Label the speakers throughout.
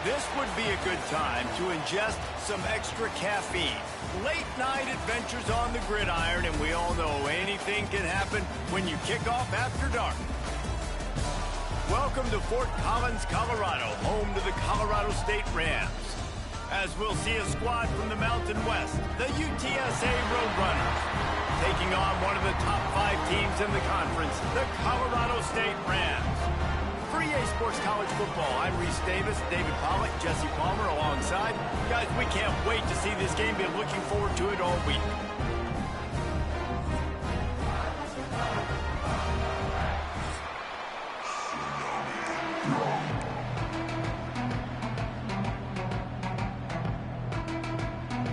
Speaker 1: This would be a good time to ingest some extra caffeine. Late night adventures on the gridiron, and we all know anything can happen when you kick off after dark. Welcome to Fort Collins, Colorado, home to the Colorado State Rams. As we'll see a squad from the Mountain West, the UTSA Roadrunners, taking on one of the top 5 teams in the conference, the Colorado State Rams. For EA Sports College Football, I'm Reese Davis, David Pollack, Jesse Palmer alongside. Guys, we can't wait to see this game. Been looking forward to it all week.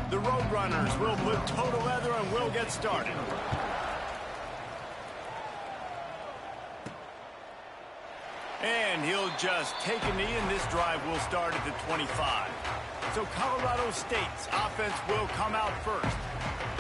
Speaker 1: The Roadrunners will put total leather and we'll get started. And he'll just take a knee, and this drive will start at the 25. So Colorado State's offense will come out first.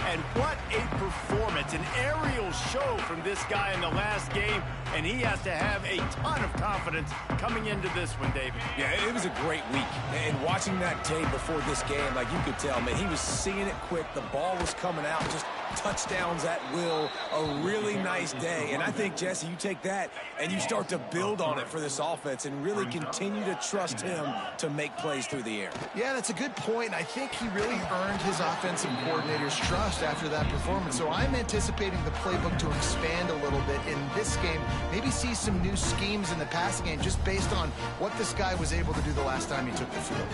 Speaker 1: And what a performance, an aerial show from this guy in the last game, and he has to have a ton of confidence coming into this one, David.
Speaker 2: Yeah, it was a great week. And watching that tape before this game, like you could tell, man, he was seeing it quick. The ball was coming out, just touchdowns at will. A really nice day. And I think, Jesse, you take that and you start to build on it for this offense and really continue to trust him to make plays through the air.
Speaker 3: Yeah, that's a good point. I think he really earned his offensive coordinator's trust after that performance. So I'm anticipating the playbook to expand a little bit in this game. Maybe see some new schemes in the passing game just based on what this guy was able to do the last time he took the field.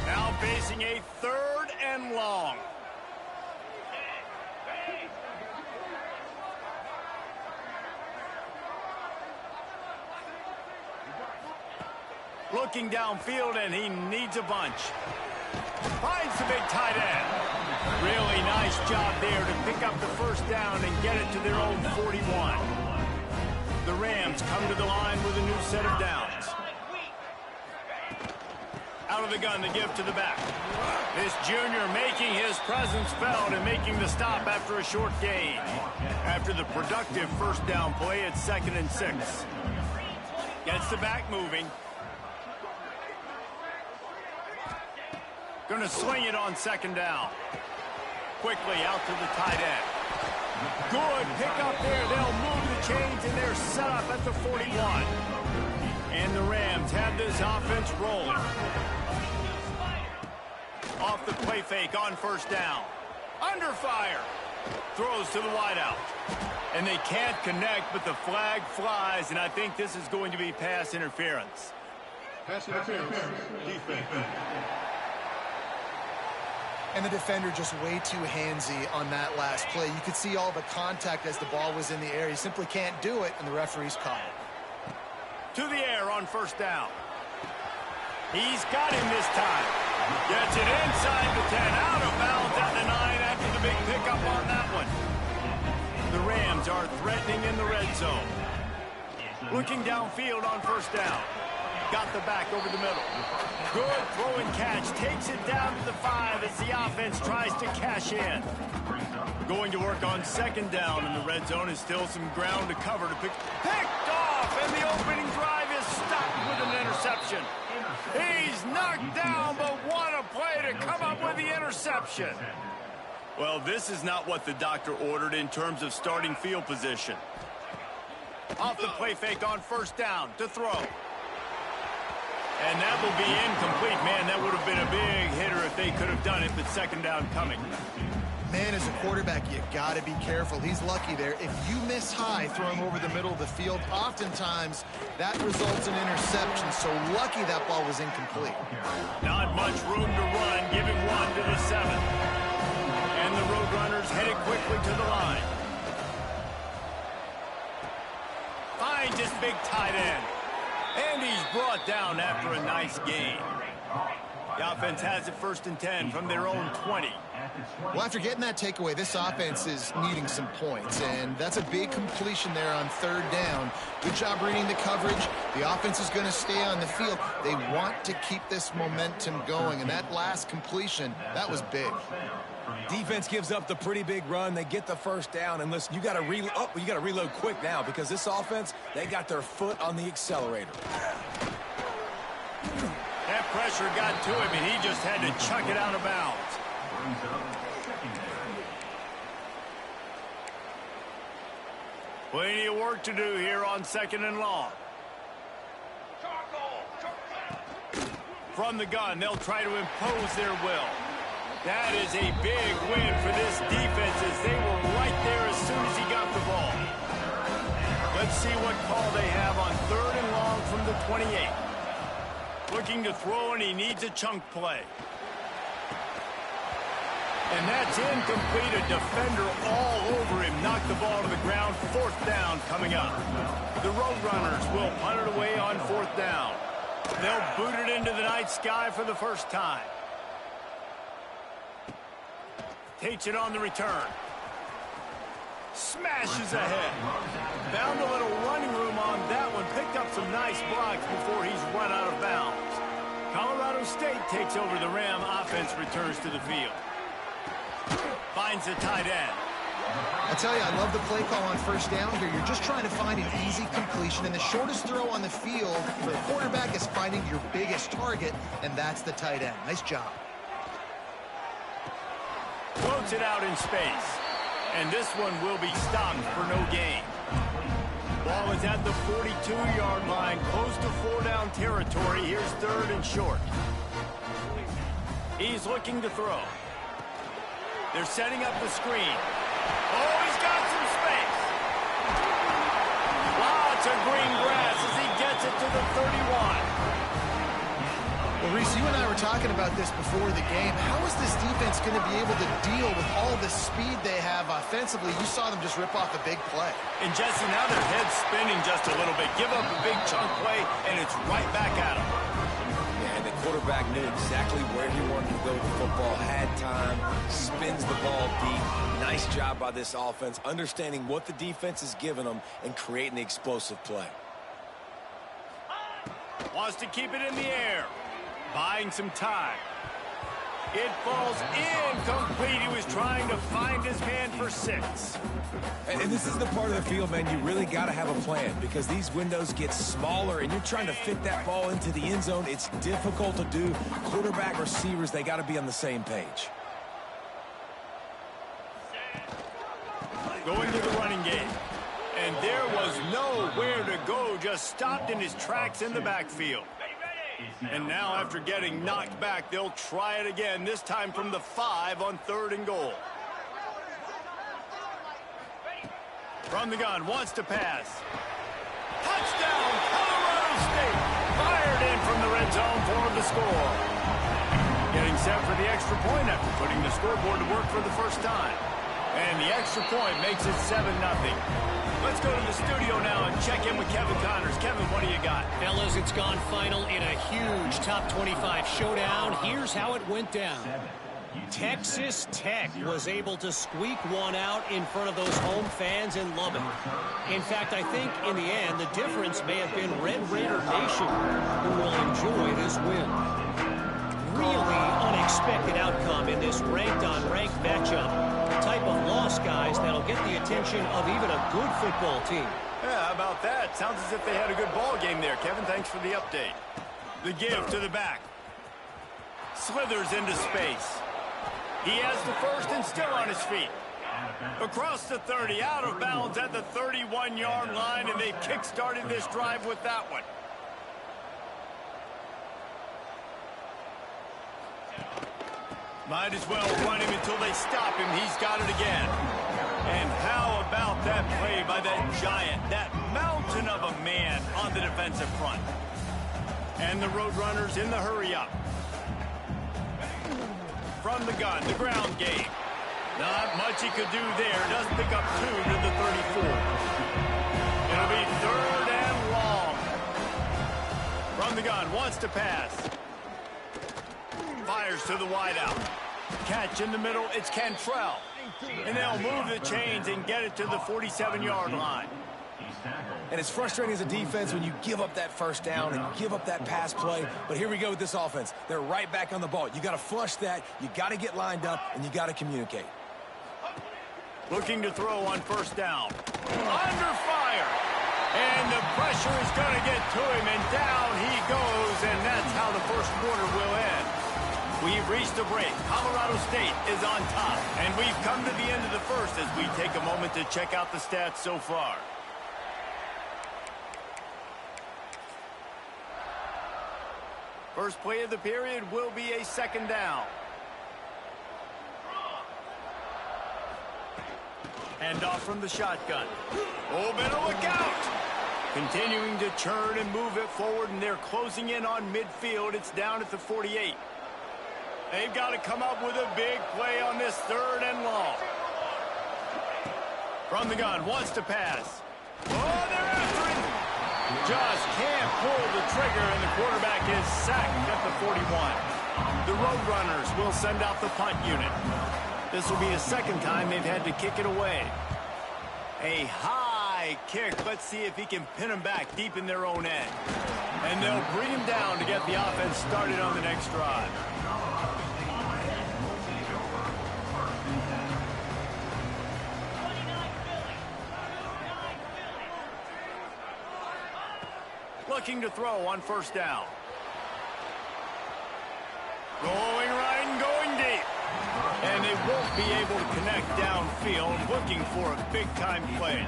Speaker 1: Now facing a 3rd and long. Looking downfield, and he needs a bunch. Finds the big tight end. Really nice job there to pick up the first down and get it to their own 41. The Rams come to the line with a new set of downs. Out of the gun, the give to the back. This junior making his presence felt and making the stop after a short gain. After the productive first down play, it's 2nd and 6. Gets the back moving. Going to sling it on 2nd down. Quickly out to the tight end. Good pick up there. They'll move the chains, and they're set up at the 41. And the Rams have this offense rolling. Off the play fake on 1st down. Under fire. Throws to the wideout. And they can't connect, but the flag flies, and I think this is going to be pass interference.
Speaker 4: Pass interference. Defense.
Speaker 3: And the defender just way too handsy on that last play. You could see all the contact as the ball was in the air. He simply can't do it, and the referee's caught it.
Speaker 1: To the air on 1st down. He's got him this time. Gets it inside the 10, out of bounds at the 9 after the big pickup on that one. The Rams are threatening in the red zone. Looking downfield on 1st down. Got the back over the middle. Good throw and catch. Takes it down to the 5 as the offense tries to cash in. Going to work on 2nd down in the red zone. Is still some ground to cover to picked off, and the opening drive is stopped with an interception. He's knocked down, but what a play to come up with the interception. Well, this is not what the doctor ordered in terms of starting field position. Off the play fake on 1st down to throw. And that will be incomplete. Man, that would have been a big hitter if they could have done it, but 2nd down coming.
Speaker 3: Man, as a quarterback, you got to be careful. He's lucky there. If you miss high throwing over the middle of the field, oftentimes that results in interception. So lucky that ball was incomplete.
Speaker 1: Not much room to run, giving 1 to the 7. And the Roadrunners headed quickly to the line. Finds this big tight end. And he's brought down after a nice gain. The offense has it 1st and 10 from their own 20.
Speaker 3: Well, after getting that takeaway, this offense is needing some points, and that's a big completion there on 3rd down. Good job reading the coverage. The offense is going to stay on the field. They want to keep this momentum going, and that last completion, that was big.
Speaker 2: Defense gives up the pretty big run. They get the 1st down, and listen, you got to reload quick now because this offense, they got their foot on the accelerator.
Speaker 1: That pressure got to him, and he just had to chuck it out of bounds. Plenty of work to do here on 2nd and long. From the gun, they'll try to impose their will. That is a big win for this defense as they were right there as soon as he got the ball. Let's see what call they have on 3rd and long from the 28. Looking to throw, and he needs a chunk play. And that's incomplete. A defender all over him. Knocked the ball to the ground. 4th down coming up. The Roadrunners will punt it away on 4th down. They'll boot it into the night sky for the first time. Takes it on the return. Smashes ahead. Found a little running room on that one. Picked up some nice blocks before he's run out of bounds. Colorado State takes over. The Ram offense returns to the field. Finds the tight end.
Speaker 3: I tell you, I love the play call on 1st down here. You're just trying to find an easy completion, and the shortest throw on the field for the quarterback is finding your biggest target, and that's the tight end. Nice job.
Speaker 1: Floats it out in space. And this one will be stopped for no gain. Ball is at the 42-yard line, close to 4-down territory. Here's 3rd and short. He's looking to throw. They're setting up the screen. Oh, he's got some space. Lots of green grass as he gets it to the 31.
Speaker 3: Well, Reese, you and I were talking about this before the game. How is this defense going to be able to deal with all the speed they have offensively? You saw them just rip off a big play.
Speaker 1: And, Jesse, now their head's spinning just a little bit. Give up a big chunk play, and it's right back at them.
Speaker 2: Yeah, and the quarterback knew exactly where he wanted to go with the football, had time, spins the ball deep. Nice job by this offense, understanding what the defense is giving them and creating the explosive play.
Speaker 1: Wants to keep it in the air. Buying some time. It falls incomplete. He was trying to find his man for 6.
Speaker 2: And this is the part of the field, man, you really got to have a plan because these windows get smaller and you're trying to fit that ball into the end zone. It's difficult to do. Quarterback, receivers, they got to be on the same page.
Speaker 1: Going to the running game. And there was nowhere to go. Just stopped in his tracks in the backfield. And now after getting knocked back, they'll try it again, this time from the 5 on 3rd and goal. From the gun, wants to pass. Touchdown, Colorado State. Fired in from the red zone for the score. Getting set for the extra point after putting the scoreboard to work for the first time. And the extra point makes it 7-0. Let's go to the studio now and check in with Kevin Connors. Kevin, what do you got?
Speaker 5: Fellas, it's gone final in a huge top 25 showdown. Here's how it went down. Texas Tech was able to squeak one out in front of those home fans in Lubbock. In fact, I think in the end, the difference may have been Red Raider Nation who will enjoy this win. Really unexpected outcome in this ranked-on-ranked matchup. The type of loss, guys, that'll get the attention of even a good football team.
Speaker 1: Yeah, how about that? Sounds as if they had a good ball game there. Kevin, thanks for the update. The give to the back. Slithers into space. He has the first and still on his feet. Across the 30, out of bounds at the 31-yard line, and they've kick-started this drive with that one. Might as well run him until they stop him. He's got it again. And how about that play by that giant, that mountain of a man on the defensive front? And the Roadrunners in the hurry-up. From the gun, the ground game. Not much he could do there. Does pick up 2 to the 34. It'll be 3rd and long. From the gun, wants to pass. Fires to the wideout. Catch in the middle, it's Cantrell. And they'll move the chains and get it to the 47-yard line.
Speaker 2: And it's frustrating as a defense when you give up that first down and give up that pass play. But here we go with this offense. They're right back on the ball. You got to flush that, you got to get lined up, and you got to communicate.
Speaker 1: Looking to throw on 1st down. Under fire. And the pressure is going to get to him, and down he goes, and that's how first quarter will end. We've reached a break. Colorado State is on top. And we've come to the end of the first as we take a moment to check out the stats so far. First play of the period will be a second down. Hand off from the shotgun. Oh, better look out! Continuing to churn and move it forward, and they're closing in on midfield. It's down at the 48. They've got to come up with a big play on this third and long. From the gun, wants to pass. Oh, they're after him! Just can't pull the trigger, and the quarterback is sacked at the 41. The Roadrunners will send out the punt unit. This will be the second time they've had to kick it away. A high kick. Let's see if he can pin them back deep in their own end. And they'll bring him down to get the offense started on the next drive. Looking to throw on first down. Going right and going deep. And they won't be able to connect downfield, looking for a big-time play.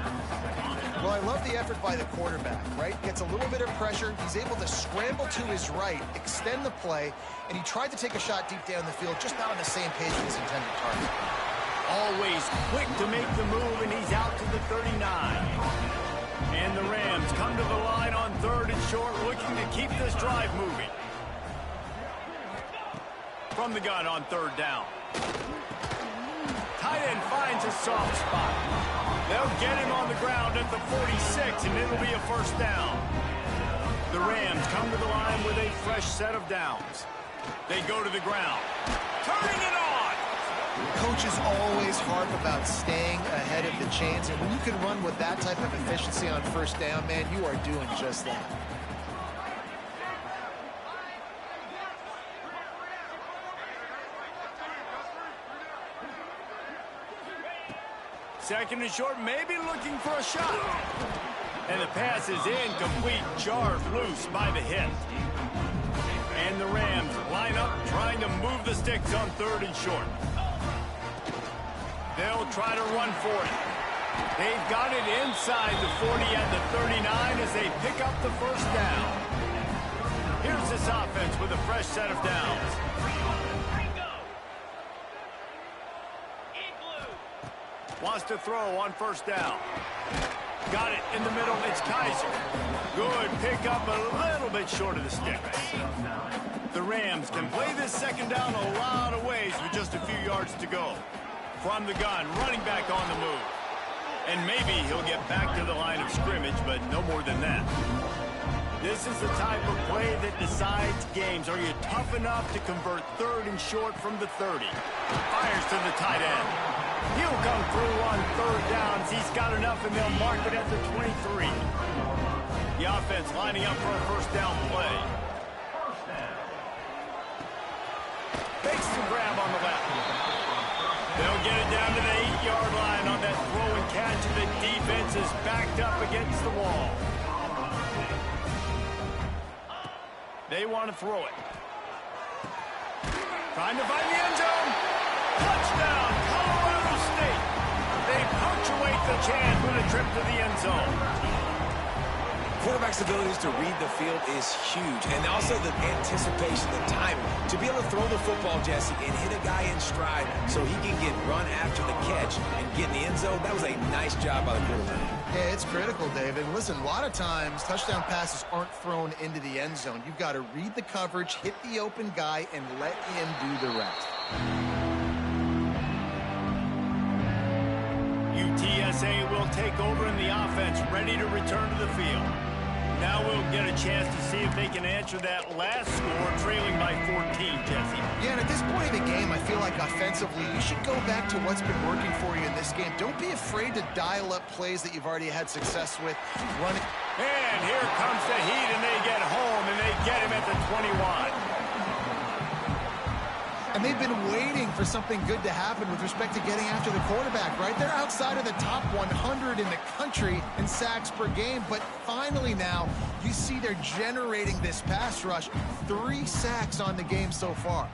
Speaker 3: Well, I love the effort by the quarterback, right? Gets a little bit of pressure. He's able to scramble to his right, extend the play, and he tried to take a shot deep down the field, just not on the same page with his intended target.
Speaker 1: Always quick to make the move, and he's out to the 39. And the Rams come to the line on third and short, looking to keep this drive moving. From the gun on third down. Tight end finds a soft spot. They'll get him on the ground at the 46, and it'll be a first down. The Rams come to the line with a fresh set of downs. They go to the ground. Turning it on!
Speaker 3: Coaches always harp about staying ahead of the chains, and when you can run with that type of efficiency on first down, man, you are doing just that.
Speaker 1: Second and short, maybe looking for a shot. And the pass is incomplete, jarred loose by the hit. And the Rams line up, trying to move the sticks on third and short. They'll try to run for it. They've got it inside the 40 at the 39 as they pick up the first down. Here's this offense with a fresh set of downs. Wants to throw on first down. Got it in the middle. It's Kaiser. Good pickup, a little bit short of the sticks. The Rams can play this second down a lot of ways with just a few yards to go. From the gun, running back on the move. And maybe he'll get back to the line of scrimmage, but no more than that. This is the type of play that decides games. Are you tough enough to convert third and short from the 30? Fires to the tight end. He'll come through on third downs. He's got enough, and they'll mark it at the 23. The offense lining up for a first down play. Fakes the grab on the left. They'll get it down to the 8-yard line on that throw and catch, and the defense is backed up against the wall. They want to throw it. Trying to find the end zone. Touchdown, Colorado State. They punctuate the chance with a trip to the end zone.
Speaker 2: Quarterback's abilities to read the field is huge, and also the anticipation, the timing. To be able to throw the football, Jesse, and hit a guy in stride so he can get run after the catch and get in the end zone, that was a nice job by the quarterback.
Speaker 3: Yeah, it's critical, David. And listen, a lot of times touchdown passes aren't thrown into the end zone. You've got to read the coverage, hit the open guy, and let him do the rest.
Speaker 1: UTSA will take over in the offense, ready to return to the field. Now we'll get a chance to see if they can answer that last score, trailing by 14, Jesse.
Speaker 3: Yeah, and at this point in the game, I feel like offensively, you should go back to what's been working for you in this game. Don't be afraid to dial up plays that you've already had success with. Run it.
Speaker 1: And here comes the heat, and they get home, and they get him at the 21.
Speaker 3: And they've been waiting for something good to happen with respect to getting after the quarterback, right? They're outside of the top 100 in the country in sacks per game, but finally now you see they're generating this pass rush. 3 sacks on the game so far.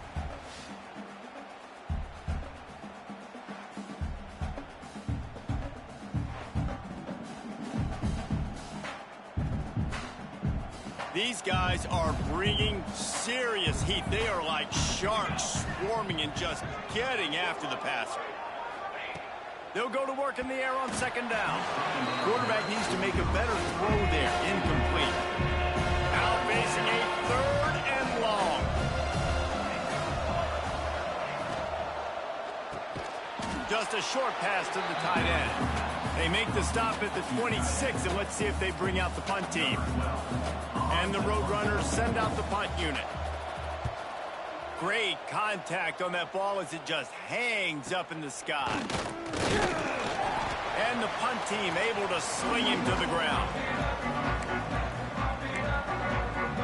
Speaker 1: These guys are bringing serious heat. They are like sharks swarming and just getting after the passer. They'll go to work in the air on second down. Quarterback needs to make a better throw there. Incomplete. Now facing a third and long. Just a short pass to the tight end. They make the stop at the 26, and let's see if they bring out the punt team. And the Roadrunners send out the punt unit. Great contact on that ball as it just hangs up in the sky. And the punt team able to sling him to the ground.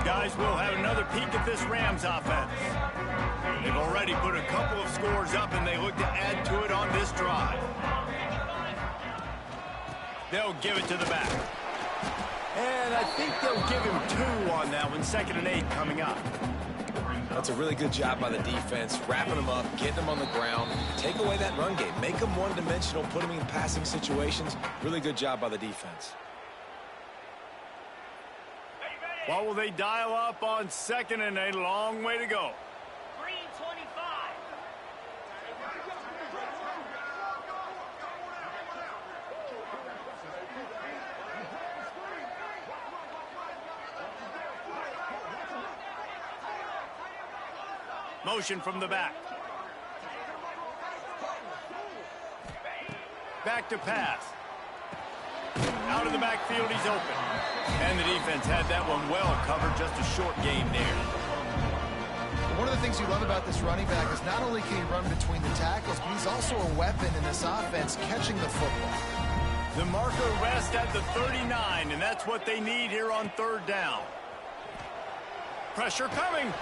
Speaker 1: Guys, we'll have another peek at this Rams offense. They've already put a couple of scores up, and they look to add to it on this drive. They'll give it to the back. And I think they'll give him 2 on that one. 2nd and 8 coming up.
Speaker 2: That's a really good job by the defense, wrapping them up, getting them on the ground, take away that run game, make them one-dimensional, put them in passing situations. Really good job by the defense.
Speaker 1: What will they dial up on 2nd and 8? Long way to go.
Speaker 6: 3:25.
Speaker 1: Motion from the back. Back to pass. Out of the backfield, he's open. And the defense had that one well covered. Just a short gain there.
Speaker 3: One of the things you love about this running back is not only can he run between the tackles, but he's also a weapon in this offense, catching the football.
Speaker 1: The marker rests at the 39, and that's what they need here on 3rd down. Pressure coming.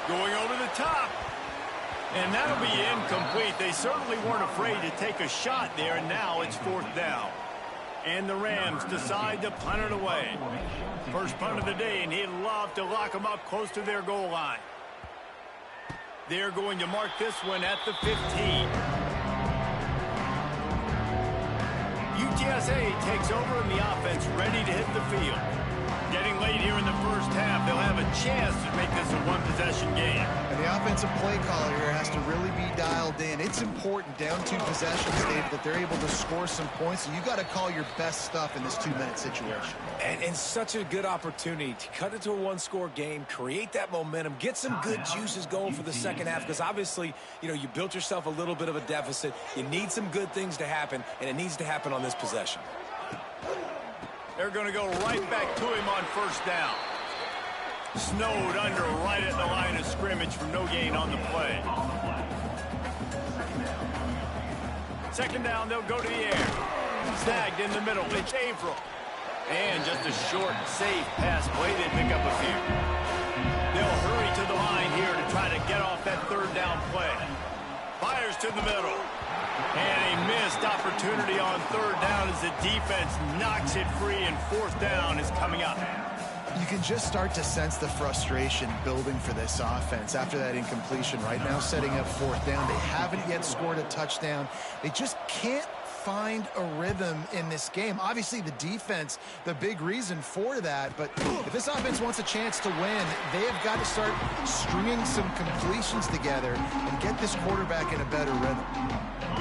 Speaker 1: Going over the top. And that'll be incomplete. They certainly weren't afraid to take a shot there, and now it's 4th down. And the Rams decide to punt it away. First punt of the day, and he'd love to lock them up close to their goal line. They're going to mark this one at the 15. UTSA takes over, and the offense ready to hit the field. Getting late here in the first half, they'll have a chance to make this a one-possession game.
Speaker 3: And the offensive play caller here has to really be dialed in. It's important down 2 possessions, Dave, that they're able to score some points. And you got to call your best stuff in this 2-minute situation.
Speaker 2: And such a good opportunity to cut it to a 1-score game, create that momentum, get some good juices going for the second half. Because obviously, you know, you built yourself a little bit of a deficit. You need some good things to happen, and it needs to happen on this possession.
Speaker 1: They're going to go right back to him on 1st down. Snowed under right at the line of scrimmage for no gain on the play. 2nd down, they'll go to the air. Snagged in the middle. It's Averill. And just a short, safe pass play. They pick up a few. They'll hurry to the line here to try to get off that 3rd down play. Fires to the middle. And a missed opportunity on 3rd down as the defense knocks it free, and 4th down is coming up.
Speaker 3: You can just start to sense the frustration building for this offense after that incompletion. Right now, setting up 4th down. They haven't yet scored a touchdown. They just can't find a rhythm in this game. Obviously, the defense, the big reason for that. But if this offense wants a chance to win, they have got to start stringing some completions together and get this quarterback in a better rhythm.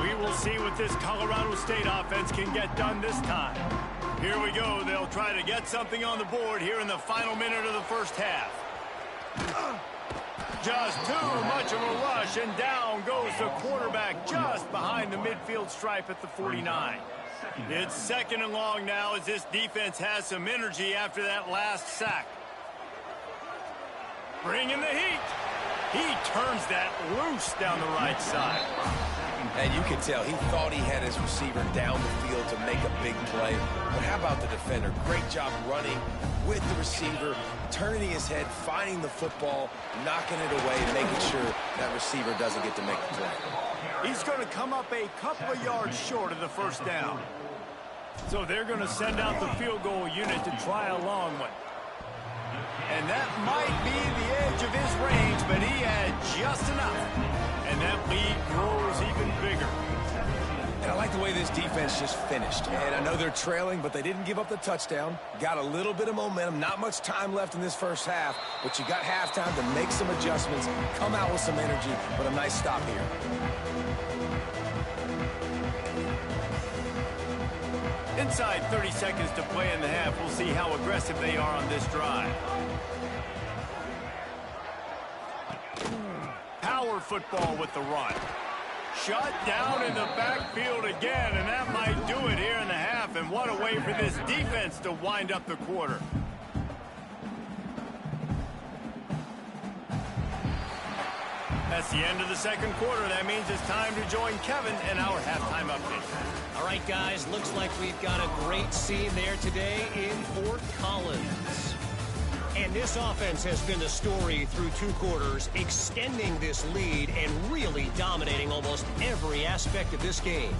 Speaker 1: We will see what this Colorado State offense can get done this time. Here we go. They'll try to get something on the board here in the final minute of the first half. Just too much of a rush, and down goes the quarterback just behind the midfield stripe at the 49. It's 2nd and long now as this defense has some energy after that last sack. Bringing the heat. He turns that loose down the right side.
Speaker 2: And you can tell he thought he had his receiver down the field to make a big play. But how about the defender? Great job running with the receiver, turning his head, finding the football, knocking it away, making sure that receiver doesn't get to make the play.
Speaker 1: He's going to come up a couple of yards short of the first down. So they're going to send out the field goal unit to try a long one. And that might be the edge of his range, but he had just enough. And that lead grows even bigger.
Speaker 2: And I like the way this defense just finished. And I know they're trailing, but they didn't give up the touchdown. Got a little bit of momentum. Not much time left in this first half, but you got halftime to make some adjustments, come out with some energy, but a nice stop here.
Speaker 1: Inside 30 seconds to play in the half. We'll see how aggressive they are on this drive. Power football with the run. Shut down in the backfield again, and that might do it here in the half. And what a way for this defense to wind up the quarter. That's the end of the second quarter. That means it's time to join Kevin in our halftime update.
Speaker 5: All right, guys, looks like we've got a great scene there today in Fort Collins. And this offense has been the story through two quarters, extending this lead and really dominating almost every aspect of this game.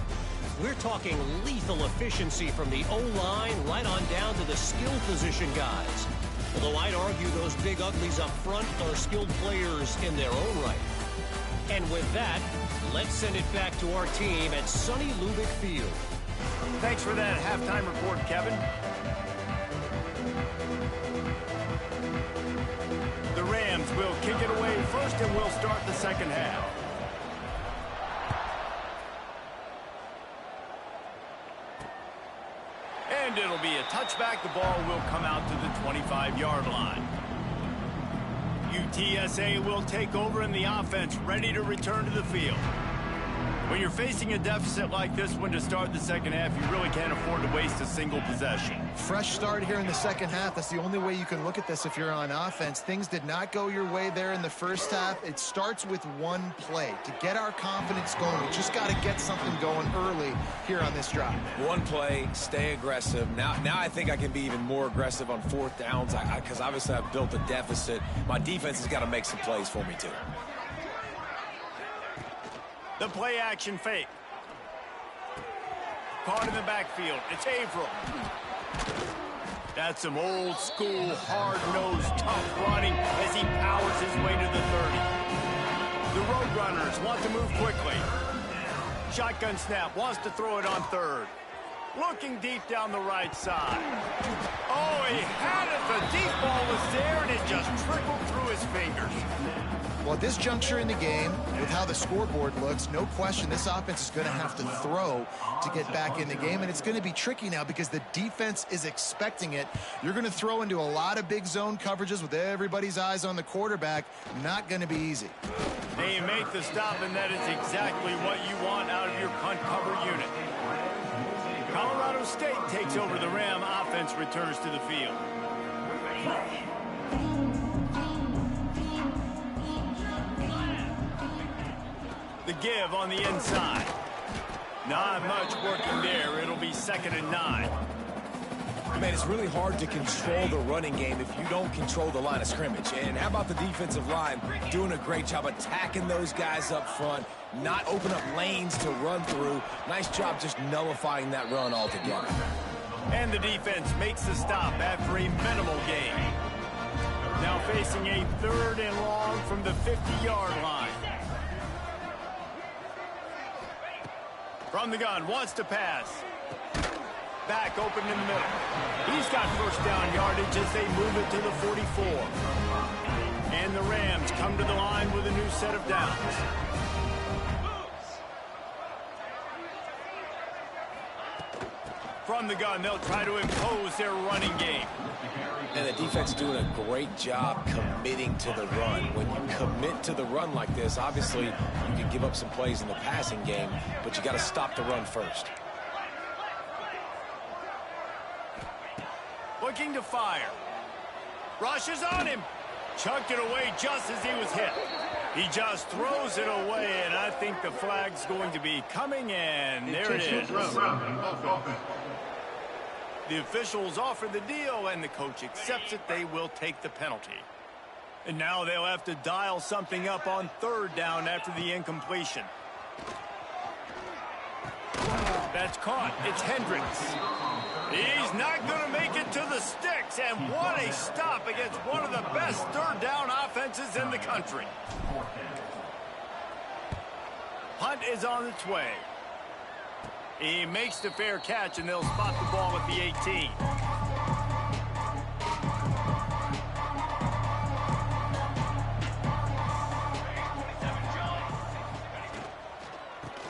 Speaker 5: We're talking lethal efficiency from the O-line right on down to the skill position guys. Although I'd argue those big uglies up front are skilled players in their own right. And with that, let's send it back to our team at sunny Lubick Field.
Speaker 1: Thanks for that halftime report, Kevin. The Rams will kick it away first, and we'll start the second half. And it'll be a touchback. The ball will come out to the 25-yard line. UTSA will take over in the offense, ready to return to the field. When you're facing a deficit like this one to start the second half, you really can't afford to waste a single possession.
Speaker 3: Fresh start here in the second half. That's the only way you can look at this if you're on offense. Things did not go your way there in the first half. It starts with one play. To get our confidence going, we just got to get something going early here on this drive.
Speaker 2: One play, stay aggressive. Now I think I can be even more aggressive on fourth downs because obviously I've built a deficit. My defense has got to make some plays for me too.
Speaker 1: The play action fake. Caught in the backfield. It's Averill. That's some old school, hard-nosed, tough running as he powers his way to the 30. The Roadrunners want to move quickly. Shotgun snap, wants to throw it on third. Looking deep down the right side. Oh, he had it. The deep ball was there, and it just trickled through his fingers.
Speaker 3: Well, at this juncture in the game, with how the scoreboard looks, no question this offense is going to have to throw to get back in the game, and it's going to be tricky now because the defense is expecting it. You're going to throw into a lot of big zone coverages with everybody's eyes on the quarterback. Not going to be easy.
Speaker 1: They make the stop, and that is exactly what you want out of your punt cover unit. Colorado State takes over. The Ram offense returns to the field. The give on the inside. Not much working there. It'll be 2nd and 9.
Speaker 2: Man, it's really hard to control the running game if you don't control the line of scrimmage. And how about the defensive line doing a great job attacking those guys up front, not open up lanes to run through. Nice job just nullifying that run altogether.
Speaker 1: And the defense makes the stop after a minimal gain. Now facing a 3rd and long from the 50-yard line. From the gun, wants to pass. Back open in the middle. He's got first down yardage as they move it to the 44. And the Rams come to the line with a new set of downs. From the gun, they'll try to impose their running game.
Speaker 2: And the defense is doing a great job committing to the run. When you commit to the run like this, obviously you can give up some plays in the passing game, but you got to stop the run first.
Speaker 1: Looking to fire. Rushes on him. Chunked it away just as he was hit. He just throws it away, and I think the flag's going to be coming in. There it is. The officials offer the deal, and the coach accepts it. They will take the penalty. And now they'll have to dial something up on third down after the incompletion. That's caught. It's Hendricks. He's not going to make it to the sticks, and what a stop against one of the best third down offenses in the country. Punt is on its way. He makes the fair catch, and they'll spot the ball at the 18.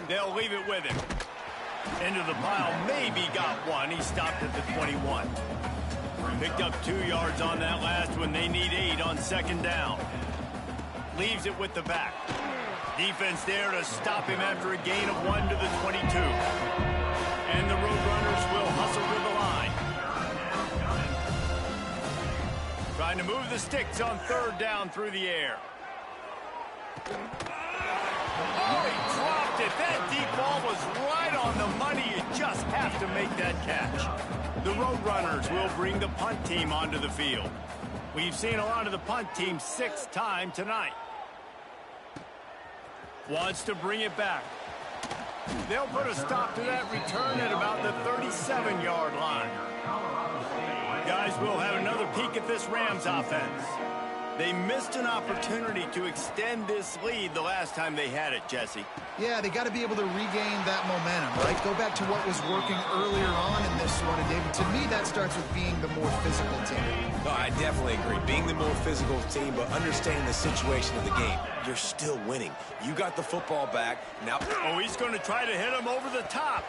Speaker 1: They'll leave it with him. Into the pile, maybe got one. He stopped at the 21. Picked up 2 yards on that last one. They need 8 on second down. Leaves it with the back. Defense there to stop him after a gain of 1 to the 22. And the Roadrunners will hustle to the line. Trying to move the sticks on third down through the air. Oh, he dropped it. That deep ball was right on the money. You just have to make that catch. The Roadrunners will bring the punt team onto the field. We've seen a lot of the punt team 6 times tonight. Wants to bring it back. They'll put a stop to that return at about the 37-yard line. Guys, we'll have another peek at this Rams offense. They missed an opportunity to extend this lead the last time they had it, Jesse.
Speaker 3: Yeah, they got to be able to regain that momentum, right? Go back to what was working earlier on in this one. And, David, to me, that starts with being the more physical team.
Speaker 2: No, I definitely agree. Being the more physical team, but understanding the situation of the game. You're still winning. You got the football back. Now,
Speaker 1: oh, he's going to try to hit him over the top.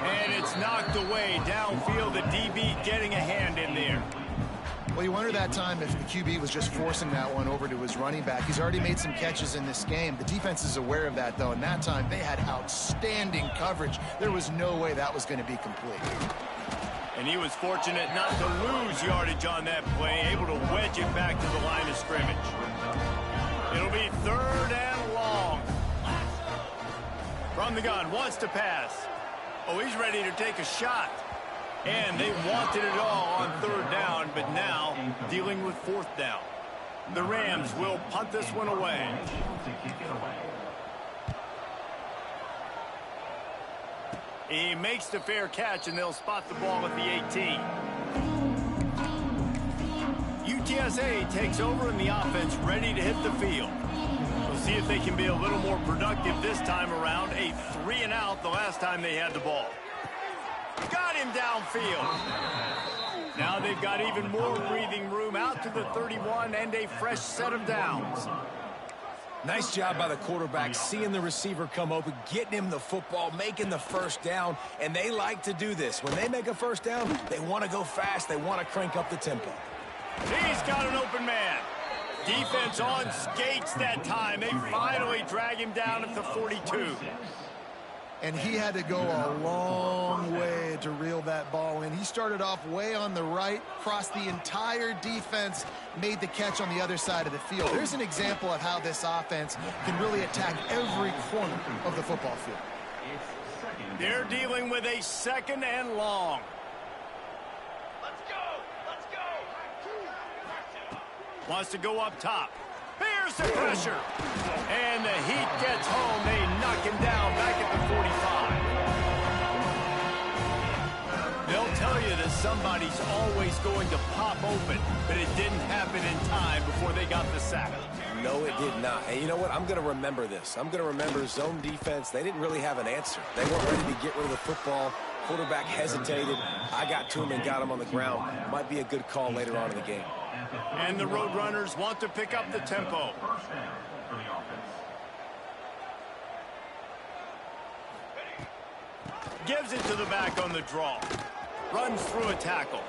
Speaker 1: And it's knocked away downfield. The DB getting a hand in there.
Speaker 3: Well, you wonder that time if the QB was just forcing that one over to his running back. He's already made some catches in this game. The defense is aware of that, though, and that time they had outstanding coverage. There was no way that was going to be complete.
Speaker 1: And he was fortunate not to lose yardage on that play, able to wedge it back to the line of scrimmage. It'll be third and long. From the gun, wants to pass. Oh, he's ready to take a shot. And they wanted it all on third down, but now dealing with fourth down. The Rams will punt this one away. He makes the fair catch, and they'll spot the ball at the 18. UTSA takes over in the offense, ready to hit the field. We'll see if they can be a little more productive this time around. A 3-and-out the last time they had the ball. Got him downfield. Now they've got even more breathing room out to the 31 and a fresh set of downs.
Speaker 2: nice job by the quarterback, seeing the receiver come open, getting him the football, making the first down, and they like to do this. When they make a first down, they want to go fast. They want to crank up the tempo.
Speaker 1: He's got an open man. Defense on skates that time. They finally drag him down at the 42.
Speaker 3: And he had to go a long way to reel that ball in. He started off way on the right, crossed the entire defense, made the catch on the other side of the field. There's an example of how this offense can really attack every corner of the football field.
Speaker 1: They're dealing with a second and long.
Speaker 6: Let's go! Let's go!
Speaker 1: Wants to go up top. Here's the pressure. And the heat gets home. They knock him down back at the 45. They'll tell you that somebody's always going to pop open, but it didn't happen in time before they got the sack.
Speaker 2: No, it did not. And you know what? I'm going to remember this. I'm going to remember zone defense. They didn't really have an answer. They weren't ready to get rid of the football. Quarterback hesitated. I got to him and got him on the ground. Might be a good call later on in the game.
Speaker 1: And the Roadrunners want to pick up the tempo. Gives it to the back on the draw. Runs through a tackle.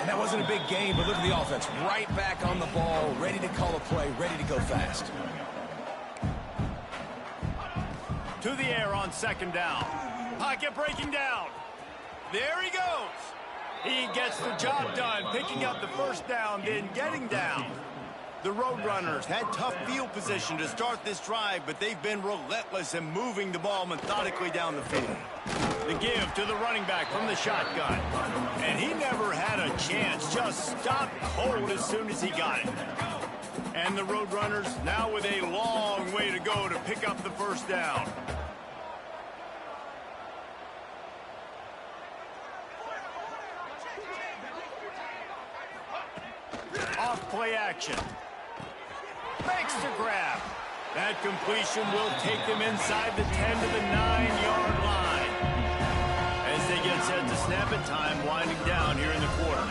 Speaker 2: And that wasn't a big game, but look at the offense. Right back on the ball, ready to call a play, ready to go fast.
Speaker 1: To the air on second down. Pocket breaking down. There he goes. He gets the job done, picking up the first down, then getting down. The Roadrunners had tough field position to start this drive, but they've been relentless in moving the ball methodically down the field. The give to the running back from the shotgun. And he never had a chance, just stopped cold as soon as he got it. And the Roadrunners now with a long way to go to pick up the first down. Off play action. Makes the grab. That completion will take them inside the 10 to the 9-yard line. As they get set to snap it, time winding down here in the quarter.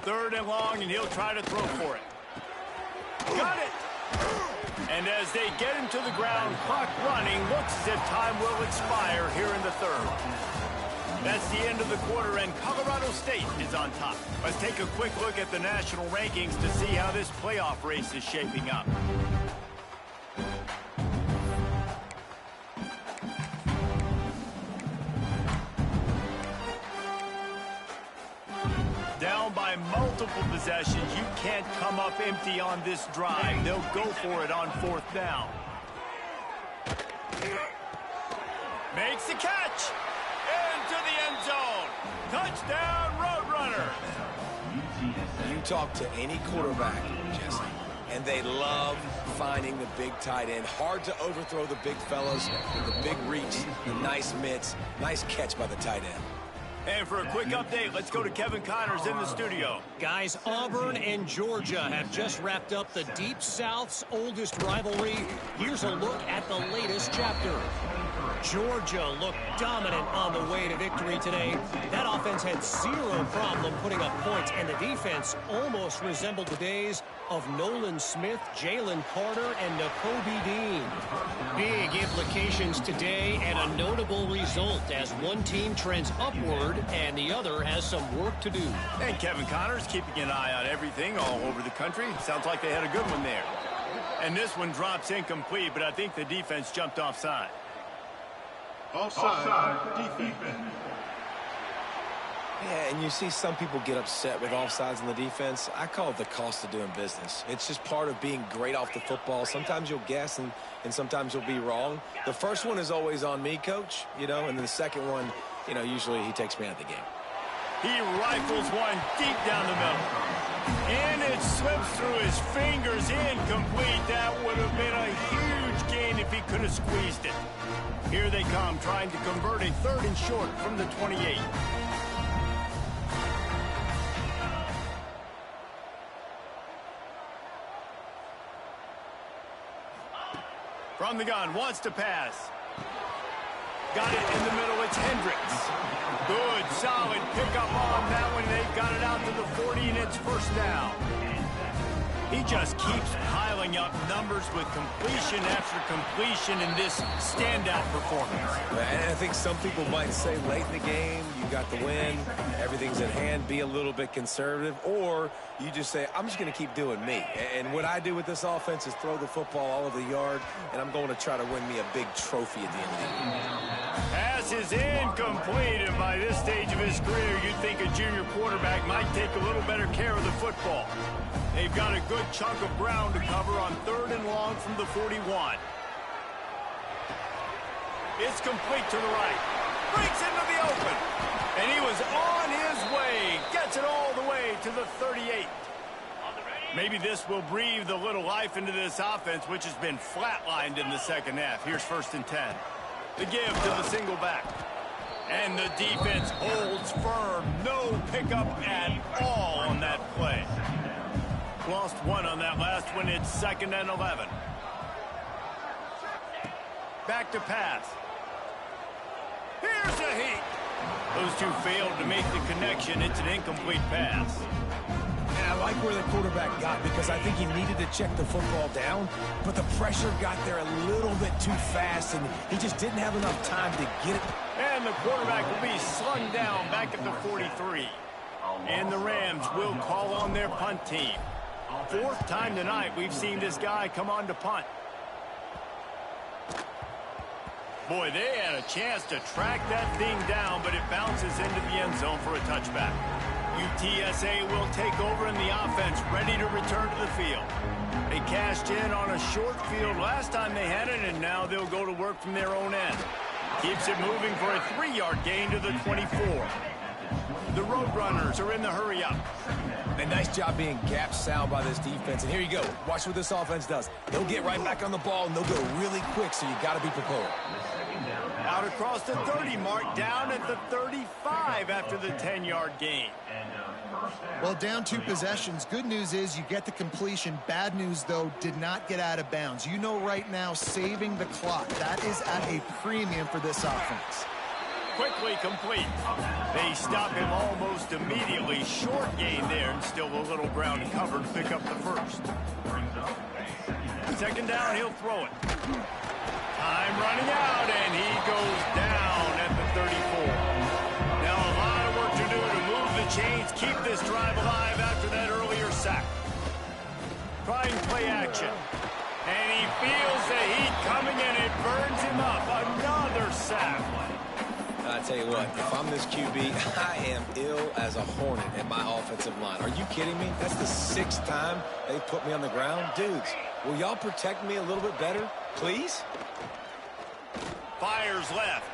Speaker 1: Third and long, and he'll try to throw for it. Got it! And as they get him to the ground, clock running, looks as if time will expire here in the third. That's the end of the quarter, and Colorado State is on top. Let's take a quick look at the national rankings to see how this playoff race is shaping up. Down by multiple possessions, you can't come up empty on this drive. They'll go for it on fourth down. Makes the catch. Into the end zone. Touchdown, Roadrunners.
Speaker 2: You talk to any quarterback, Jesse, and they love finding the big tight end. Hard to overthrow the big fellas, the big reach, the nice mitts, nice catch by the tight end.
Speaker 1: And for a quick update, let's go to Kevin Connors in the studio.
Speaker 5: Guys, Auburn and Georgia have just wrapped up the Deep South's oldest rivalry. Here's a look at the latest chapter. Georgia looked dominant on the way to victory today. That offense had zero problem putting up points, and the defense almost resembled the days of Nolan Smith, Jalen Carter, and Nakobe Dean. Big implications today and a notable result as one team trends upward and the other has some work to do.
Speaker 1: And Kevin Connors keeping an eye on everything all over the country. Sounds like they had a good one there. And this one drops incomplete, but I think the defense jumped offside.
Speaker 4: Offside defense.
Speaker 2: Yeah, and you see some people get upset with offsides in the defense. I call it the cost of doing business. It's just part of being great off the football. Sometimes you'll guess and sometimes you'll be wrong. The first one is always on me, Coach, and then the second one, usually he takes me out of the game.
Speaker 1: He rifles one deep down the middle. And it slips through his fingers, incomplete. That would have been a huge gain if he could have squeezed it. Here they come, trying to convert a third and short from the 28. From the gun, wants to pass. Got it in the middle, it's Hendricks. Good, solid pickup on that one. They've got it out to the 40, and it's first down. He just keeps piling up numbers with completion after completion in this standout performance.
Speaker 2: And I think some people might say late in the game, you got the win, everything's at hand, be a little bit conservative, or you just say, I'm just going to keep doing me. And what I do with this offense is throw the football all over the yard, and I'm going to try to win me a big trophy at the end of the year.
Speaker 1: Pass is incomplete, and by this stage of his career, you'd think a junior quarterback might take a little better care of the football. They've got a good chunk of ground to cover on third and long from the 41. It's complete to the right. Breaks into the open. And he was on his way. Gets it all the way to the 38. Maybe this will breathe a little life into this offense, which has been flatlined in the second half. Here's first and 10. The give to the single back. And the defense holds firm. No pickup at all on that play. Lost one on that last one. It's second and 11. Back to pass. Here's a heat. Those two failed to make the connection. It's an incomplete pass.
Speaker 2: And I like where the quarterback got because I think he needed to check the football down, but the pressure got there a little bit too fast, and he just didn't have enough time to get it.
Speaker 1: And the quarterback will be slung down back at the 43. And the Rams will call on their punt team. Fourth time tonight we've seen this guy come on to punt. Boy, they had a chance to track that thing down, but it bounces into the end zone for a touchback. UTSA will take over in the offense, ready to return to the field. They cashed in on a short field last time they had it, and now they'll go to work from their own end. Keeps it moving for a 3-yard gain to the 24. The Roadrunners are in the hurry-up.
Speaker 2: A nice job being gap sound by this defense. And here you go. Watch what this offense does. They'll get right back on the ball, and they'll go really quick, so you got to be prepared.
Speaker 1: Out across the 30 mark, down at the 35 after the 10-yard gain.
Speaker 3: Well, down 2 possessions. Good news is you get the completion. Bad news, though, did not get out of bounds. You know right now, saving the clock. That is at a premium for this offense.
Speaker 1: Quickly complete. They stop him almost immediately. Short gain there, and still a little ground covered to pick up the first. Second down, he'll throw it. Time running out, and he goes down at the 34. Now a lot of work to do to move the chains, keep this drive alive after that earlier sack. Trying play action. And he feels the heat coming, and it burns him up. Another sack.
Speaker 2: I tell you what, if I'm this QB, I am ill as a hornet at my offensive line. Are you kidding me? That's the 6th time they've put me on the ground. Dudes, will y'all protect me a little bit better, please?
Speaker 1: Fires left.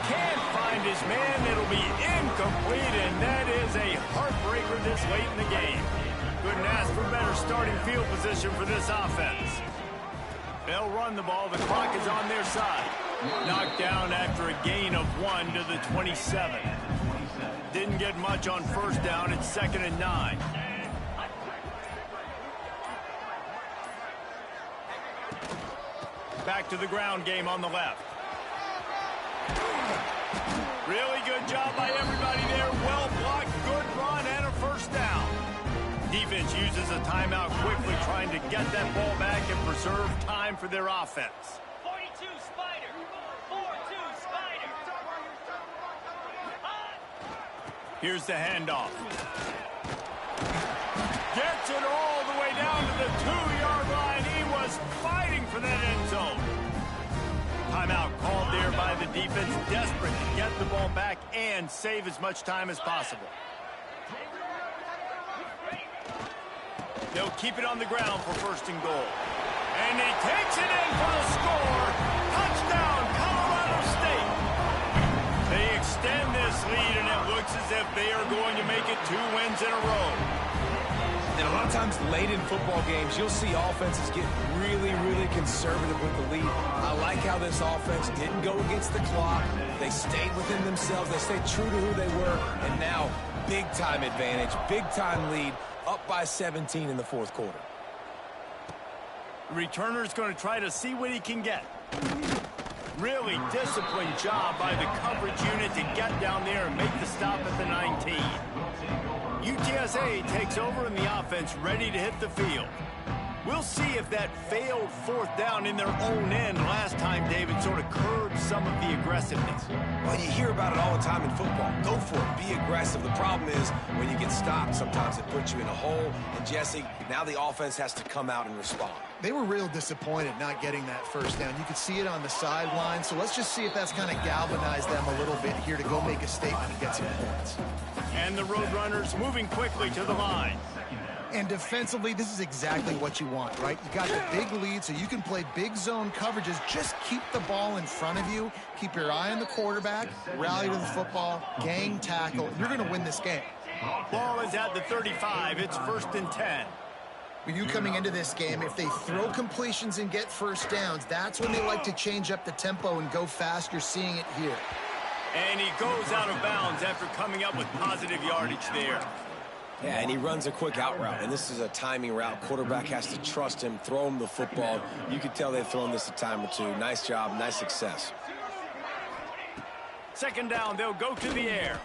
Speaker 1: Can't find his man. It'll be incomplete, and that is a heartbreaker this late in the game. Couldn't ask for better starting field position for this offense. They'll run the ball. The clock is on their side. Knocked down after a gain of 1 to the 27. Didn't get much on first down. It's 2nd and 9. Back to the ground game on the left. Really good job by everybody there. Well blocked, good run, and a first down. Defense uses a timeout quickly, trying to get that ball back and preserve time for their offense.
Speaker 6: 42 Spider. 4-2 Spider.
Speaker 1: Here's the handoff. Gets it all the way down to the 2-yard line. He was fighting for that end zone. Timeout called there by the defense, desperate to get the ball back and save as much time as possible. They'll keep it on the ground for 1st and goal. And he takes it in for the score. Touchdown, Colorado State. They extend this lead, and it looks as if they are going to make it 2 wins in a row.
Speaker 2: And a lot of times late in football games, you'll see offenses get really, really conservative with the lead. I like how this offense didn't go against the clock. They stayed within themselves. They stayed true to who they were. And now, big-time advantage, big-time lead, up by 17 in the 4th quarter.
Speaker 1: The returner's going to try to see what he can get. Really disciplined job by the coverage unit to get down there and make the stop at the 19. UTSA takes over in the offense, ready to hit the field. We'll see if that failed 4th down in their own end last time, David, sort of curbed some of the aggressiveness.
Speaker 2: Well, you hear about it all the time in football. Go for it. Be aggressive. The problem is when you get stopped, sometimes it puts you in a hole. And, Jesse, now the offense has to come out and respond.
Speaker 3: They were real disappointed not getting that 1st down. You could see it on the sideline. So let's just see if that's kind of galvanized them a little bit here to go make a statement and get some points.
Speaker 1: And the Roadrunners moving quickly to the line.
Speaker 3: And defensively, this is exactly what you want, right? You got the big lead, so you can play big zone coverages. Just keep the ball in front of you. Keep your eye on the quarterback. Rally to the football. Gang tackle. You're going to win this game.
Speaker 1: Ball is at the 35. It's 1st and 10.
Speaker 3: When you coming into this game, if they throw completions and get 1st downs, that's when they like to change up the tempo and go fast. You're seeing it here.
Speaker 1: And he goes out of bounds after coming up with positive yardage there.
Speaker 2: Yeah, and he runs a quick out route, and this is a timing route. Quarterback has to trust him, throw him the football. You can tell they've thrown this a time or 2. Nice job, nice success.
Speaker 1: 2nd down, they'll go to the air.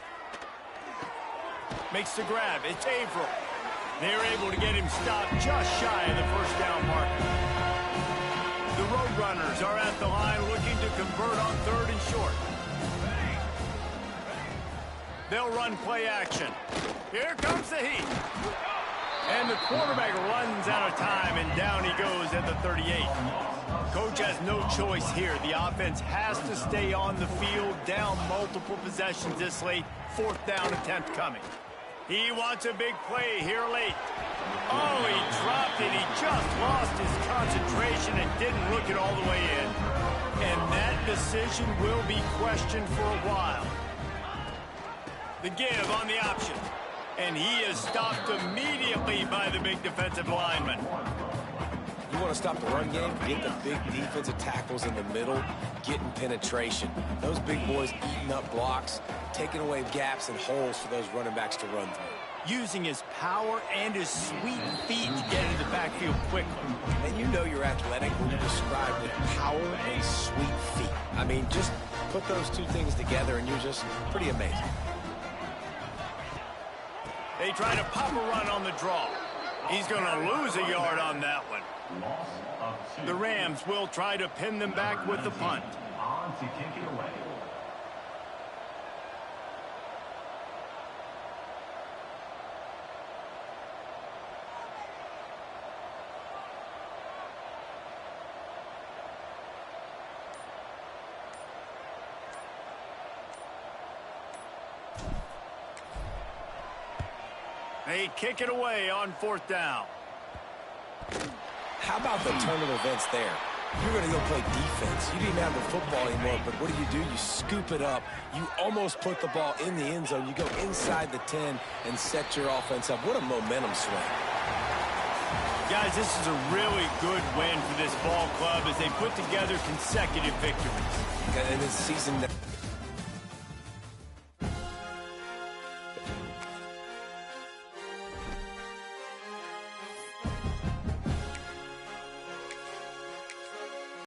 Speaker 1: Makes the grab. It's Averill. They're able to get him stopped just shy of the 1st down marker. The Roadrunners are at the line looking to convert on 3rd and short. They'll run play action. Here comes the heat. And the quarterback runs out of time, and down he goes at the 38. Coach has no choice here. The offense has to stay on the field, down multiple possessions this late. 4th down attempt coming. He wants a big play here late. Oh, he dropped it. He just lost his concentration and didn't look it all the way in. And that decision will be questioned for a while. The give on the option. And he is stopped immediately by the big defensive lineman.
Speaker 2: You want to stop the run game? Get the big defensive tackles in the middle, getting penetration. Those big boys eating up blocks, taking away gaps and holes for those running backs to run through.
Speaker 1: Using his power and his sweet feet to get into the backfield quickly.
Speaker 2: And you know you're athletic when you describe with power and sweet feet. I mean, just put those two things together and you're just pretty amazing.
Speaker 1: They try to pop a run on the draw. He's going to lose a yard on that one. The Rams will try to pin them back with the punt.
Speaker 7: On to kick it away.
Speaker 1: They kick it away on 4th down.
Speaker 2: How about the turn of events there? You're going to go play defense. You didn't have the football anymore, but what do? You scoop it up. You almost put the ball in the end zone. You go inside the 10 and set your offense up. What a momentum swing.
Speaker 1: Guys, this is a really good win for this ball club as they put together consecutive victories.
Speaker 2: And this season...